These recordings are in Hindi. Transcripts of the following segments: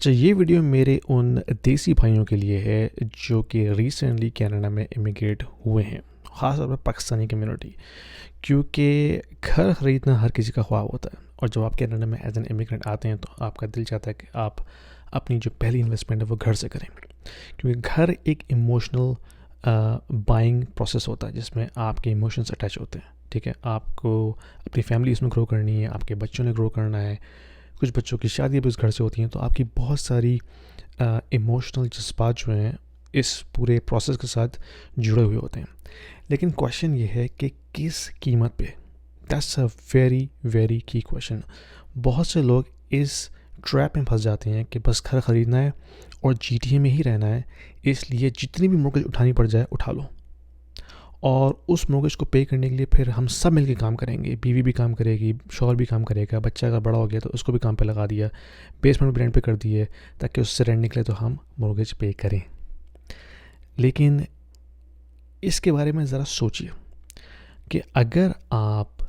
अच्छा, ये वीडियो मेरे उन देसी भाइयों के लिए है जो कि रिसेंटली कनाडा में इमिग्रेट हुए हैं, ख़ास तौर पर पाकिस्तानी कम्युनिटी। क्योंकि घर ख़रीदना हर किसी का ख्वाब होता है, और जब आप कनाडा में एज एन इमिग्रेंट आते हैं तो आपका दिल चाहता है कि आप अपनी जो पहली इन्वेस्टमेंट है वो घर से करें। क्योंकि घर एक इमोशनल बाइंग प्रोसेस होता है जिसमें आपके इमोशंस अटैच होते हैं। ठीक है, आपको अपनी फैमिली इसमें ग्रो करनी है, आपके बच्चों ने ग्रो करना है, कुछ बच्चों की शादी भी उस घर से होती हैं, तो आपकी बहुत सारी इमोशनल जज्बात जो हैं इस पूरे प्रोसेस के साथ जुड़े हुए होते हैं। लेकिन क्वेश्चन ये है कि किस कीमत पे? दैट्स अ वेरी वेरी की क्वेश्चन। बहुत से लोग इस ट्रैप में फंस जाते हैं कि बस घर ख़रीदना है और GTA में ही रहना है, इसलिए जितनी भी मॉर्गेज उठानी पड़ जाए उठा लो, और उस मॉर्गेज को पे करने के लिए फिर हम सब मिलके काम करेंगे। बीवी भी काम करेगी, शौहर भी काम करेगा, बच्चा अगर बड़ा हो गया तो उसको भी काम पे लगा दिया, बेसमेंट भी रेंट पे कर दिए ताकि उससे रेंट निकले तो हम मॉर्गेज पे करें। लेकिन इसके बारे में ज़रा सोचिए कि अगर आप,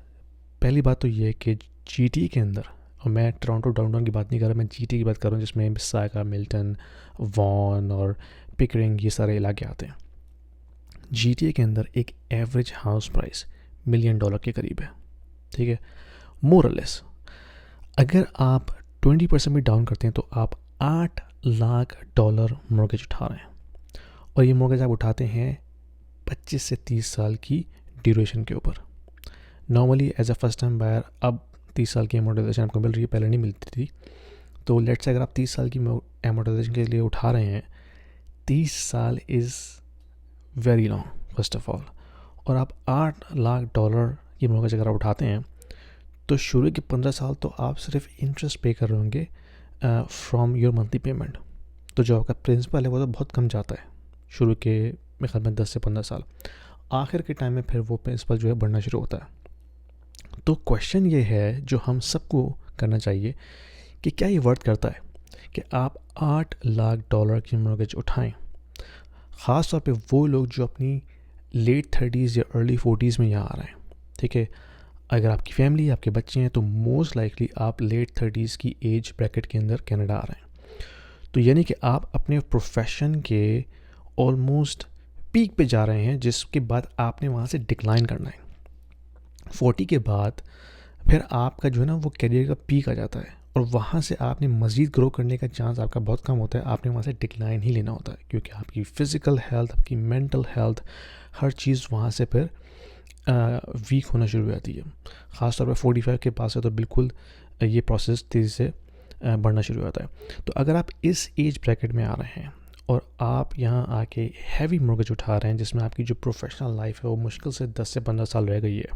पहली बात तो ये है कि GTA के अंदर, और मैं टोरंटो डाउनटाउन की बात नहीं कर रहा, मैं GTA की बात कर रहा हूँ जिसमें मिसिसागा, मिल्टन, वॉन और पिकरिंग ये सारे इलाके आते हैं। GTA के अंदर एक एवरेज हाउस प्राइस $1 मिलियन के करीब है। ठीक है, मोर और लेस। अगर आप 20% भी डाउन करते हैं तो आप $8 लाख मॉर्गेज उठा रहे हैं, और ये मॉर्गेज आप उठाते हैं 25 से 30 साल की ड्यूरेशन के ऊपर। Normally as a first time buyer अब 30 साल की एमोर्टाइजेशन आपको मिल रही है, पहले नहीं मिलती थी। तो लेट्स से अगर आप 30 साल की एमोर्टाइजेशन के लिए उठा रहे हैं, 30 साल is very long first of all. और आप $8 लाख की मॉर्गेज अगर आप उठाते हैं तो शुरू के 15 साल तो आप सिर्फ इंटरेस्ट पे कर रहे होंगे फ्रॉम योर मंथली पेमेंट। तो जो आपका प्रिंसिपल है वो तो बहुत कम जाता है शुरू के, मेरे ख्याल में 10 से 15 साल। आखिर के टाइम में फिर वो प्रिंसिपल जो है बढ़ना शुरू होता है। तो क्वेश्चन ये है जो हम सबको करना चाहिए कि क्या ये वर्थ करता है कि आप $8 लाख की मॉर्गेज उठाएं, ख़ास तौर पे वो लोग जो अपनी लेट 30s या अर्ली 40s में यहाँ आ रहे हैं। ठीक है, अगर आपकी फैमिली, आपके बच्चे हैं तो मोस्ट लाइकली आप लेट 30s की एज ब्रैकेट के अंदर कनाडा आ रहे हैं। तो यानी कि आप अपने प्रोफेशन के ऑलमोस्ट पीक पे जा रहे हैं, जिसके बाद आपने वहाँ से डिक्लाइन करना है। 40 के बाद फिर आपका जो है ना वो करियर का पीक आ जाता है, और वहाँ से आपने मज़ीद ग्रो करने का चांस आपका बहुत कम होता है। आपने वहाँ से डिक्लाइन ही लेना होता है, क्योंकि आपकी फ़िज़िकल हेल्थ, आपकी मेंटल हेल्थ, हर चीज़ वहाँ से फिर वीक होना शुरू हो जाती है। ख़ास तौर पे 45 के पास है तो बिल्कुल ये प्रोसेस तेज़ी से बढ़ना शुरू हो जाता है। तो अगर आप इस एज ब्रैकेट में आ रहे हैं और आप यहाँ आके हैवी मॉर्गेज उठा रहे हैं जिसमें आपकी जो प्रोफेशनल लाइफ है वो मुश्किल से 10 से 15 साल रह गई है,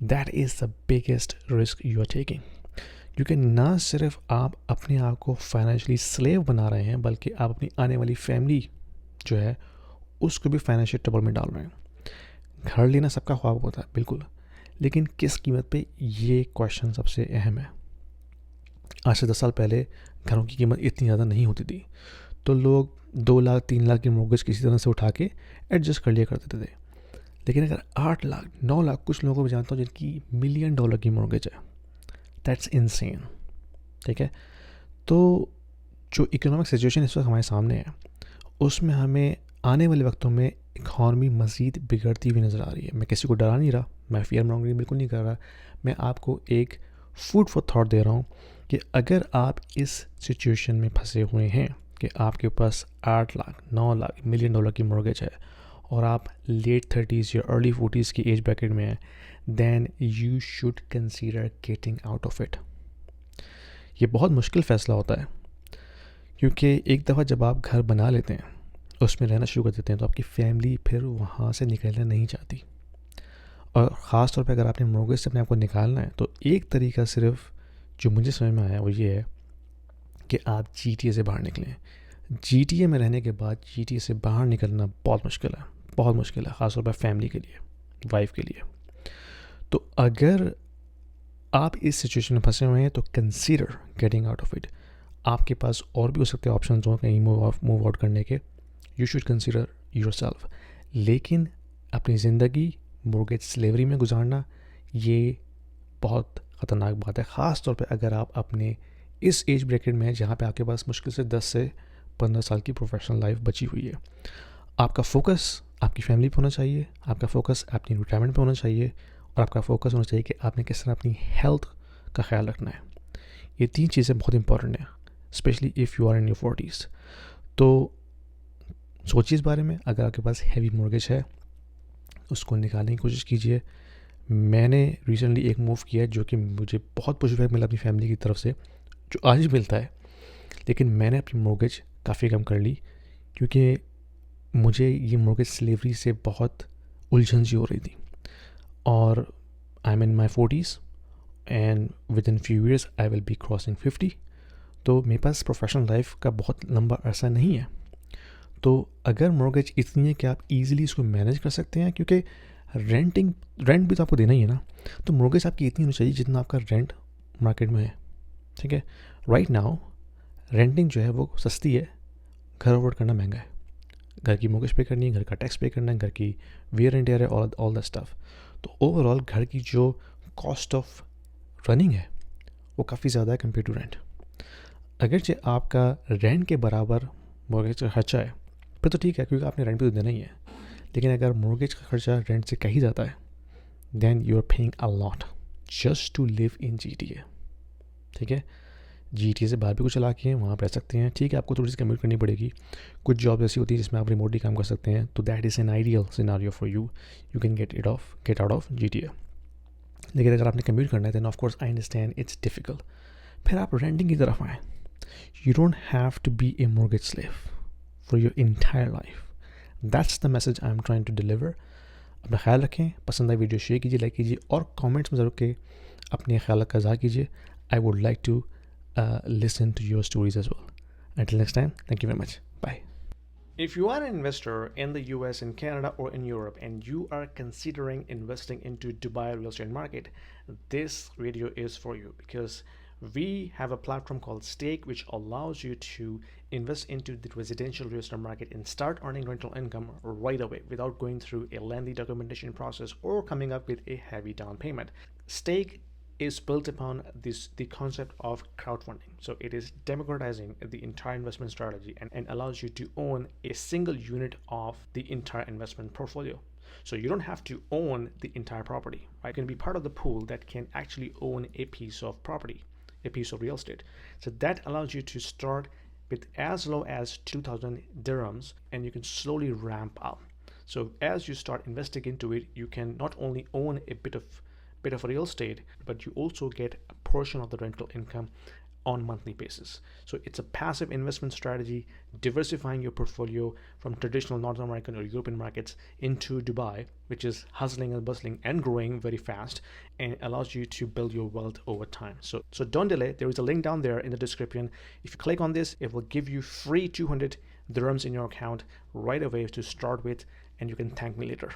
that is the biggest risk you are taking. क्योंकि ना सिर्फ आप अपने आप को फाइनेंशियली स्लेव बना रहे हैं, बल्कि आप अपनी आने वाली फैमिली जो है उसको भी फाइनेंशियल ट्रबल में डाल रहे हैं। घर लेना सबका ख्वाब होता है बिल्कुल, लेकिन किस कीमत पे, ये क्वेश्चन सबसे अहम है। आज से 10 साल पहले घरों की कीमत इतनी ज़्यादा नहीं होती थी, तो लोग 2 लाख 3 लाख की मॉर्गेज किसी तरह से उठा के एडजस्ट कर लिया करते थे। लेकिन अगर 8 लाख 9 लाख, कुछ लोगों को भी जानता हूँ जिनकी $1 मिलियन की मॉर्गेज है, दैट्स इनसेन। ठीक है, तो जो इकोनॉमिक सिचुएशन इस वक्त हमारे सामने है उसमें हमें आने वाले वक्तों में इकॉनमी मज़ीद बिगड़ती हुई नज़र आ रही है। मैं किसी को डरा नहीं रहा, मैं फियर मॉन्गरिंग बिल्कुल नहीं कर रहा, मैं आपको एक फूड फॉर थॉट दे रहा हूँ कि अगर आप इस सिचुएशन में फंसे हुए हैं कि आपके पास 8 लाख 9 लाख $1 मिलियन की मॉर्गेज है और आप लेट 30s या अर्ली 40s की एज ब्रैकेट में हैं, then you should consider getting out of it. ये बहुत मुश्किल फ़ैसला होता है, क्योंकि एक दफ़ा जब आप घर बना लेते हैं, उसमें रहना शुरू कर देते हैं, तो आपकी फैमिली फिर वहाँ से निकलना नहीं चाहती। और ख़ास तौर पे अगर आपने मॉर्गेज से अपने आप को निकालना है तो एक तरीका सिर्फ जो मुझे समझ में आया वो ये है कि आप GTA से बाहर निकलें। GTA में रहने के बाद GTA से बाहर निकलना बहुत मुश्किल है, बहुत मुश्किल है, ख़ास तौर पर फैमिली के लिए, वाइफ के लिए। तो अगर आप इस सिचुएशन में फंसे हुए हैं तो consider getting out of it. आपके पास और भी हो सकते हैं ऑप्शन हो कहीं मूव आउट करने के, यू शुड कंसीडर योरसेल्फ। लेकिन अपनी ज़िंदगी मॉर्गेज स्लेवरी में गुजारना ये बहुत ख़तरनाक बात है, ख़ास तौर पे अगर आप अपने इस एज ब्रैकेट में जहाँ पे आपके पास मुश्किल से 10 से 15 साल की प्रोफेशनल लाइफ बची हुई है। आपका फोकस आपकी फैमिली पे होना चाहिए, आपका फोकस अपनी रिटायरमेंट पे होना चाहिए, और आपका फोकस होना चाहिए कि आपने किस तरह अपनी हेल्थ का ख्याल रखना है। ये 3 चीज़ें बहुत इंपॉर्टेंट हैं, especially if you are in your 40s। तो सोचिए इस बारे में। अगर आपके पास हैवी मॉर्गेज है, उसको निकालने की कोशिश कीजिए। मैंने रिसेंटली एक मूव किया जो कि मुझे बहुत पुशबैक मिला अपनी फैमिली की तरफ से, जो आज भी मिलता है, लेकिन मैंने अपनी मॉर्गेज काफ़ी कम कर ली, क्योंकि मुझे ये मॉर्गेज स्लेवरी से बहुत उलझन सी हो रही थी। और I am in my 40s and with in few years I will be crossing 50। तो मेरे पास प्रोफेशनल लाइफ का बहुत लंबा अरसा नहीं है। तो अगर मॉर्गेज इतनी है कि आप इजीली इसको मैनेज कर सकते हैं, क्योंकि रेंट भी तो आपको देना ही है ना, तो मॉर्गेज आपकी इतनी होनी चाहिए जितना आपका रेंट मार्केट में है। ठीक है, राइट नाउ रेंटिंग जो है वो सस्ती है, घर अफोर्ड करना महंगा है। घर की मॉर्गेज पे करनी है, घर का टैक्स पे करना है, घर की वेयर एंड टेयर है, ऑल द स्टफ। तो ओवरऑल घर की जो कॉस्ट ऑफ रनिंग है वो काफ़ी ज़्यादा है कम्पेयर टू रेंट। अगरचे आपका रेंट के बराबर मॉर्गेज का खर्चा है फिर तो ठीक है, क्योंकि आपने रेंट भी तो देना ही है। लेकिन अगर मॉर्गेज का खर्चा रेंट से कहीं जाता है, then you are paying a lot just to live in GTA। ठीक है, GTA से बाहर भी कुछ इलाके हैं, वहाँ आप रह सकते हैं। ठीक है, आपको थोड़ी सी कम्यूट करनी पड़ेगी। कुछ जॉब ऐसी होती है जिसमें आप रिमोटली काम कर सकते हैं, तो that is an ideal scenario for you. You can get out of GTA। लेकिन अगर आपने कम्यूट करना है, then of course I understand it's difficult. फिर आप रेंटिंग की तरफ आएँ। You don't have to be a mortgage slave for your entire life. That's the message I am trying to deliver. अपना ख्याल रखें। पसंद आए वीडियो शेयर कीजिए, लाइक कीजिए, और कमेंट्स में ज़रूर के अपने ख्याल का इज़हार कीजिए। I would like to listen to your stories as well. Until next time, thank you very much. Bye. If you are an investor in the US, in Canada, or in Europe, and you are considering investing into Dubai real estate market, this video is for you, because we have a platform called Stake, which allows you to invest into the residential real estate market and start earning rental income right away without going through a lengthy documentation process or coming up with a heavy down payment. Stake is built upon the concept of crowdfunding. So it is democratizing the entire investment strategy and allows you to own a single unit of the entire investment portfolio. So you don't have to own the entire property, right? You can be part of the pool that can actually own a piece of property, a piece of real estate. So that allows you to start with as low as 2,000 dirhams, and you can slowly ramp up. So as you start investing into it, you can not only own a bit of real estate, but you also get a portion of the rental income on monthly basis. So it's a passive investment strategy, diversifying your portfolio from traditional North American or European markets into Dubai, which is hustling and bustling and growing very fast, and allows you to build your wealth over time. So don't delay. There is a link down there in the description. If you click on this, it will give you free 200 dirhams in your account right away to start with, and you can thank me later.